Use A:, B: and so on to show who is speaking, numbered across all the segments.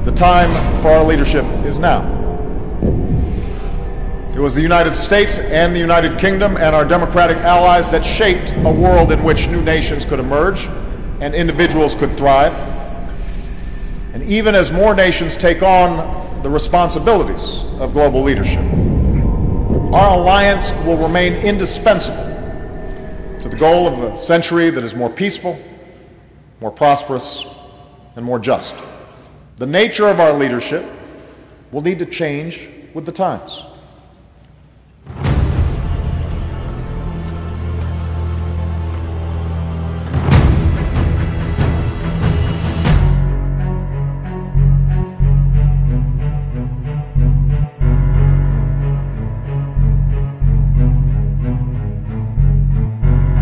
A: The time for our leadership is now. It was the United States and the United Kingdom and our democratic allies that shaped a world in which new nations could emerge and individuals could thrive. And even as more nations take on the responsibilities of global leadership, our alliance will remain indispensable to the goal of a century that is more peaceful, more prosperous, and more just. The nature of our leadership will need to change with the times.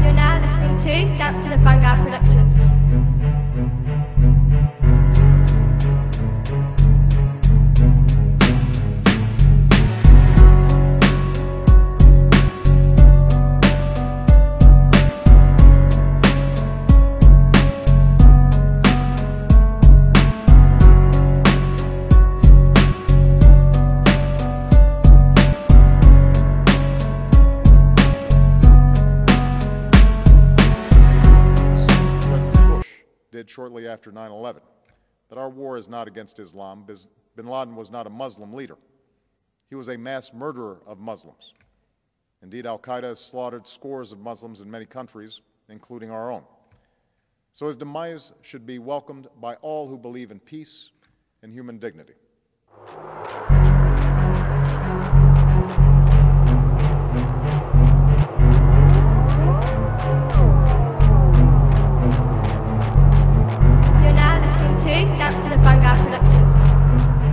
B: You're now listening to Dancing at Vanguard Productions.
A: Shortly after 9/11, that our war is not against Islam. Bin Laden was not a Muslim leader. He was a mass murderer of Muslims. Indeed, al-Qaeda has slaughtered scores of Muslims in many countries, including our own. So his demise should be welcomed by all who believe in peace and human dignity.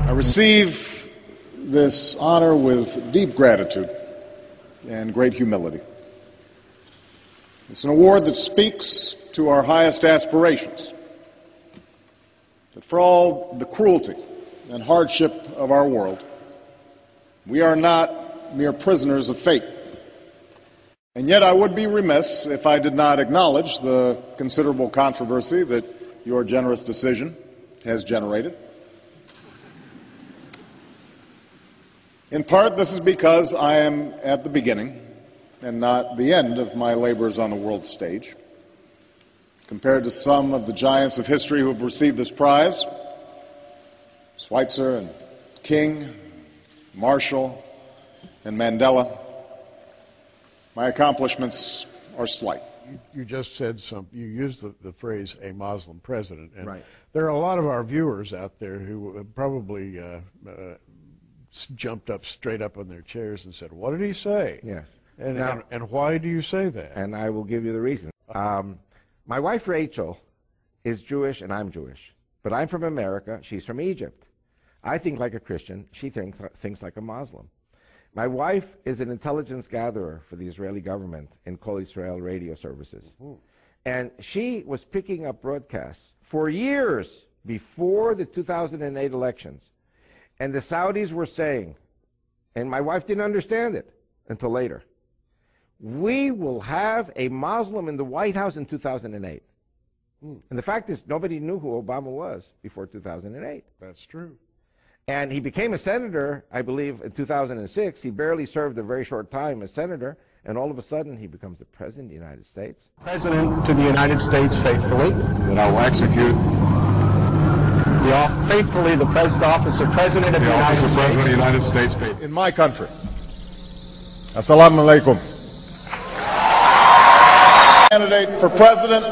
A: I receive this honor with deep gratitude and great humility. It's an award that speaks to our highest aspirations, that for all the cruelty and hardship of our world, we are not mere prisoners of fate. And yet I would be remiss if I did not acknowledge the considerable controversy that your generous decision has generated. In part, this is because I am at the beginning and not the end of my labors on the world stage. Compared to some of the giants of history who have received this prize, Schweitzer and King, Marshall, and Mandela, my accomplishments are slight.
C: You just said you used the phrase "a Muslim president," and
D: right.
C: There are a lot of our viewers out there who probably jumped up straight up on their chairs and said, "What did he say?"
D: Yes.
C: And why do you say that?
D: And I will give you the reason. My wife Rachel is Jewish and I'm Jewish, but I'm from America. She's from Egypt. I think like a Christian. She thinks like a Muslim. My wife is an intelligence gatherer for the Israeli government in Kol Israel radio services. And she was picking up broadcasts for years before the 2008 elections. And the Saudis were saying, and my wife didn't understand it until later, we will have a Muslim in the White House in 2008. And the fact is, nobody knew who Obama was before 2008.
C: That's true.
D: And he became a senator, I believe, in 2006. He barely served a very short time as senator, and all of a sudden he becomes the President of the United States.
E: President to the United States faithfully.
F: That I will execute
E: faithfully the office of President of the United States.
F: President of the United States.
A: In my country. Assalamu alaikum. Candidate for president,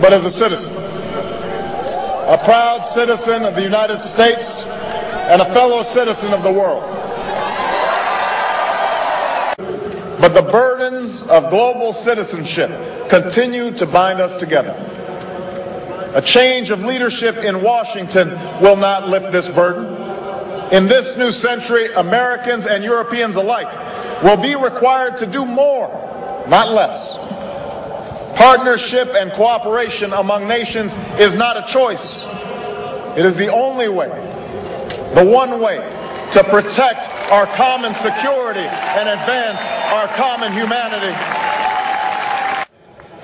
A: but as a citizen. A proud citizen of the United States and a fellow citizen of the world. But the burdens of global citizenship continue to bind us together. A change of leadership in Washington will not lift this burden. In this new century, Americans and Europeans alike will be required to do more, not less. Partnership and cooperation among nations is not a choice. It is the only way, the one way, to protect our common security and advance our common humanity.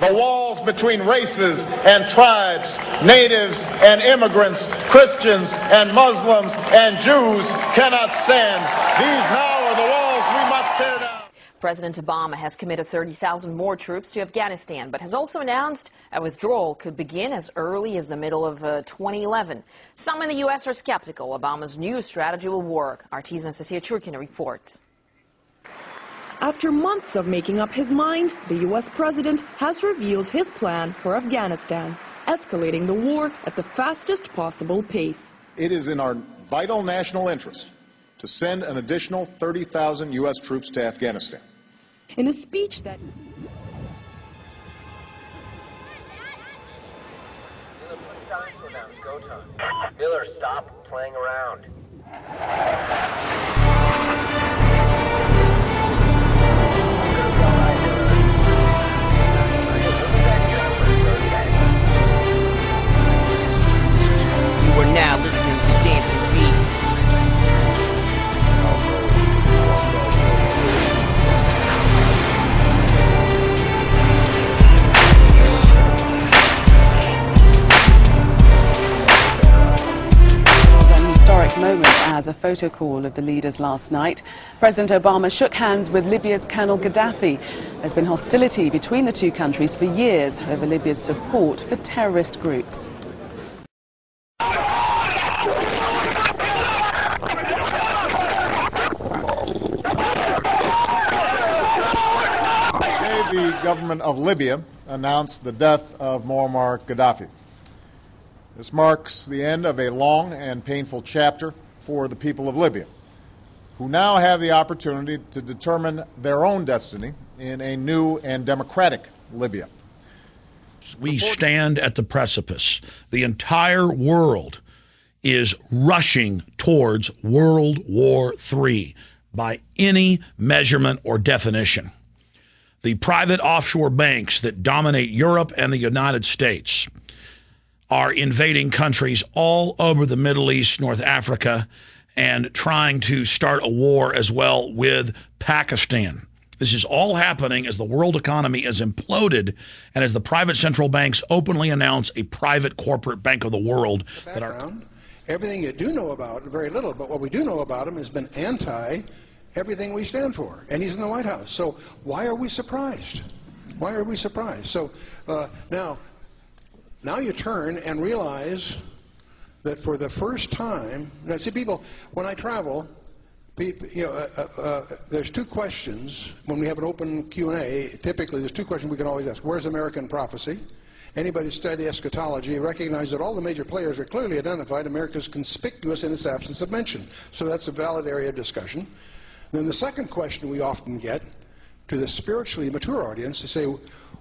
A: The walls between races and tribes, natives and immigrants, Christians and Muslims and Jews cannot stand. These now are the walls we must tear down.
G: President Obama has committed 30,000 more troops to Afghanistan, but has also announced a withdrawal could begin as early as the middle of 2011. Some in the U.S. are skeptical Obama's new strategy will work. Artisan Cecilia Churkina reports.
H: After months of making up his mind, the U.S. president has revealed his plan for Afghanistan, escalating the war at the fastest possible pace.
A: It is in our vital national interest to send an additional 30,000 U.S. troops to Afghanistan.
H: In a speech that...
I: Miller, stop playing around.
J: You are now listening to Dancing Beats.
K: Historic moment as a photo call of the leaders last night. President Obama shook hands with Libya's Colonel Gaddafi. There's been hostility between the two countries for years over Libya's support for terrorist groups.
A: The government of Libya announced the death of Muammar Gaddafi. This marks the end of a long and painful chapter for the people of Libya, who now have the opportunity to determine their own destiny in a new and democratic Libya.
L: We stand at the precipice. The entire world is rushing towards World War III by any measurement or definition. The private offshore banks that dominate Europe and the United States are invading countries all over the Middle East, North Africa, and trying to start a war as well with Pakistan. This is all happening as the world economy is imploded and as the private central banks openly announce a private corporate bank of the world.
M: Everything you do know about, very little, but what we do know about him has been anti everything we stand for, and he's in the White House. So why are we surprised? Why are we surprised? So now you turn and realize that for the first time, now see people, when I travel, there's two questions when we have an open Q&A. Typically, there's two questions we can always ask. Where's American prophecy? Anybody who study eschatology recognize that all the major players are clearly identified. America is conspicuous in its absence of mention. So that's a valid area of discussion. Then the second question we often get to the spiritually mature audience is say,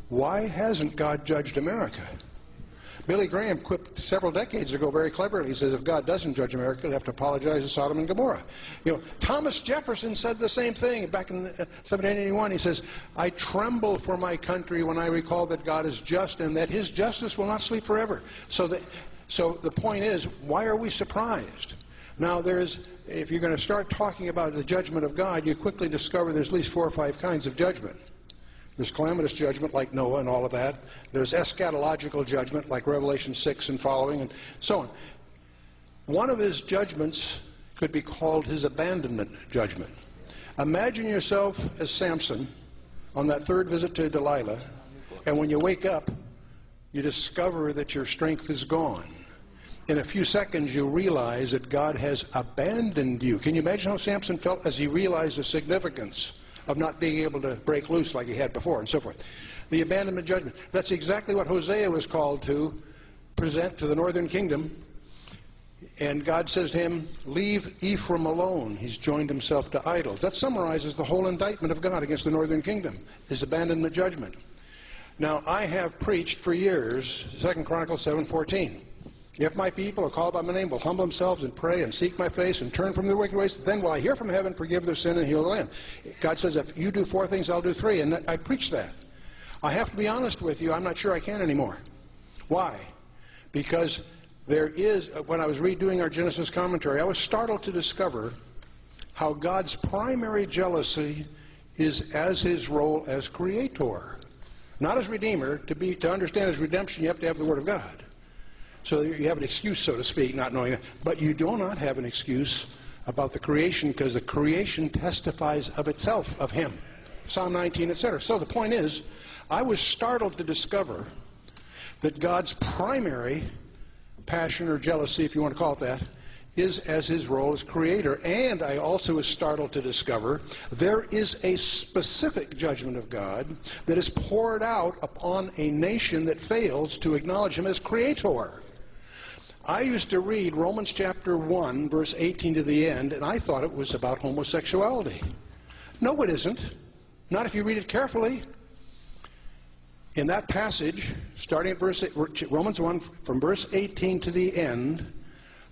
M: why hasn't God judged America? Billy Graham quipped several decades ago very cleverly. He says, if God doesn't judge America, he'll have to apologize to Sodom and Gomorrah. You know, Thomas Jefferson said the same thing back in 1781. He says, I tremble for my country when I recall that God is just and that his justice will not sleep forever. So the point is, why are we surprised? Now, if you're going to start talking about the judgment of God, you quickly discover there's at least 4 or 5 kinds of judgment. There's calamitous judgment like Noah and all of that. There's eschatological judgment like Revelation 6 and following and so on. One of his judgments could be called his abandonment judgment. Imagine yourself as Samson on that third visit to Delilah, and when you wake up, you discover that your strength is gone. In a few seconds, you realize that God has abandoned you. Can you imagine how Samson felt as he realized the significance of not being able to break loose like he had before and so forth? The abandonment judgment. That's exactly what Hosea was called to present to the northern kingdom. And God says to him, leave Ephraim alone. He's joined himself to idols. That summarizes the whole indictment of God against the northern kingdom, his abandonment judgment. Now, I have preached for years, 2 Chronicles 7:14. If my people are called by my name will humble themselves and pray and seek my face and turn from their wicked ways, then will I hear from heaven, forgive their sin, and heal the land. God says, if you do 4 things, I'll do 3, and I preach that. I have to be honest with you, I'm not sure I can anymore. Why? Because there is, when I was redoing our Genesis commentary, I was startled to discover how God's primary jealousy is as his role as creator. not as Redeemer. To understand his redemption, you have to have the Word of God. So you have an excuse, so to speak, not knowing that. But you do not have an excuse about the creation, because the creation testifies of itself, of him. Psalm 19, etc. So the point is, I was startled to discover that God's primary passion or jealousy, if you want to call it that, is as his role as creator. And I also was startled to discover there is a specific judgment of God that is poured out upon a nation that fails to acknowledge him as creator. I used to read Romans chapter 1, verse 18 to the end, and I thought it was about homosexuality. No, it isn't. Not if you read it carefully. In that passage, starting at Romans 1, from verse 18 to the end,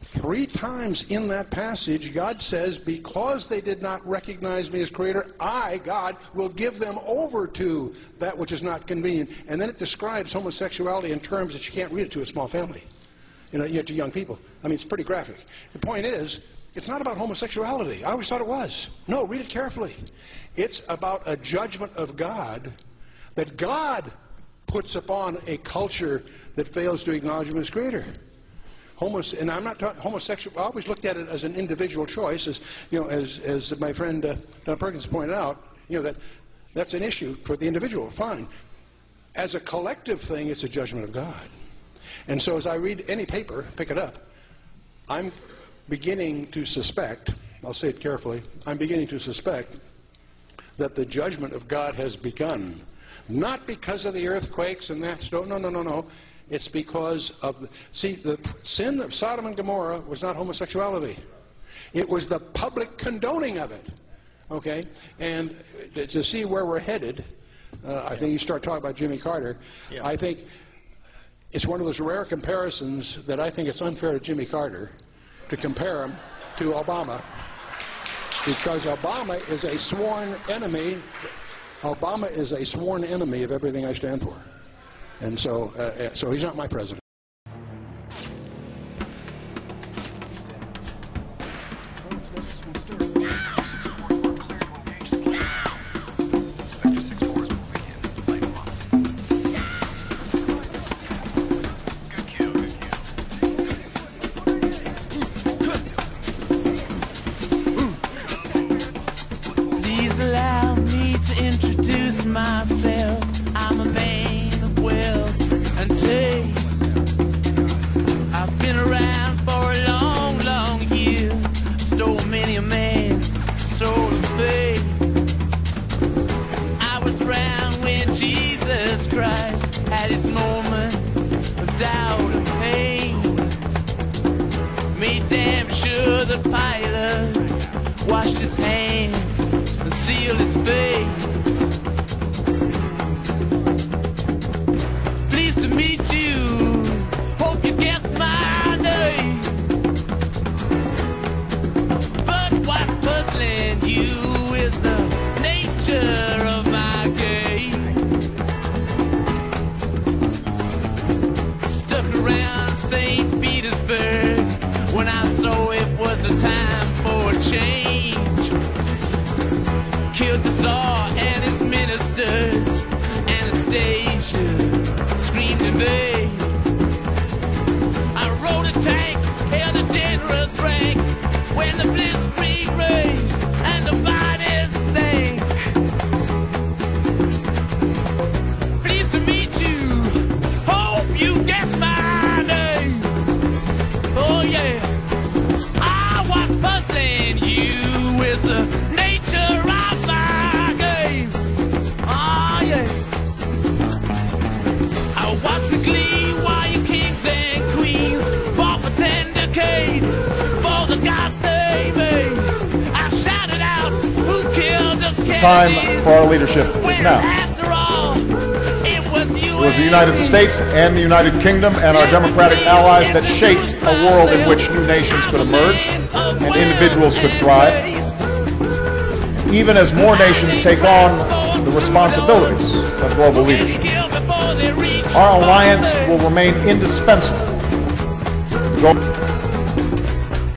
M: 3 times in that passage, God says, because they did not recognize me as creator, I, God, will give them over to that which is not convenient. And then it describes homosexuality in terms that you can't read it to a small family, to young people. I mean, it's pretty graphic. The point is, it's not about homosexuality. I always thought it was. No, read it carefully. It's about a judgment of God that God puts upon a culture that fails to acknowledge him as creator. And I'm not talking homosexual. I always looked at it as an individual choice, as my friend Don Perkins pointed out. That's an issue for the individual. Fine. As a collective thing, it's a judgment of God. And so, as I read any paper, pick it up, I'm beginning to suspect. I'll say it carefully. I'm beginning to suspect that the judgment of God has begun. Not because of the earthquakes and that. No. It's because of the sin of Sodom and Gomorrah was not homosexuality. It was the public condoning of it. Okay? And to see where we're headed, I think you start talking about Jimmy Carter. Yeah. I think it's one of those rare comparisons that I think it's unfair to Jimmy Carter to compare him to Obama, because Obama is a sworn enemy. Obama is a sworn enemy of everything I stand for. And so he's not my president.
N: Please allow me to introduce myself. I'm a man of wealth and taste. I've been around for a long, long year. Stole many a man's soul of faith. I was around when Jesus Christ had his moment of doubt and pain. Made damn sure the Pilate washed his hands and sealed his face. Pleased to meet you, hope you guessed my name. But what's puzzling you is the nature of my game. Stuck around St. Petersburg when I saw it was a time for a change. Killed the Tsar and his ministers. Anastasia screamed in vain. I rode a tank, held a generous rank when the blitzkrieg raged and the bodies stank. Pleased to meet you, hope you guess my name. Oh yeah, I was puzzling you with the nature of my game. Oh yeah, I watched with glee while you kings and queens fought for 10 decades for the gods they made. I shouted out, who killed the Kennedys?
A: The time for our leadership is now.
N: After all, it was
A: the United States and the United Kingdom and our democratic allies that shaped a world in which new nations could emerge and individuals could thrive. Even as more nations take on the responsibilities of global leadership, our alliance will remain indispensable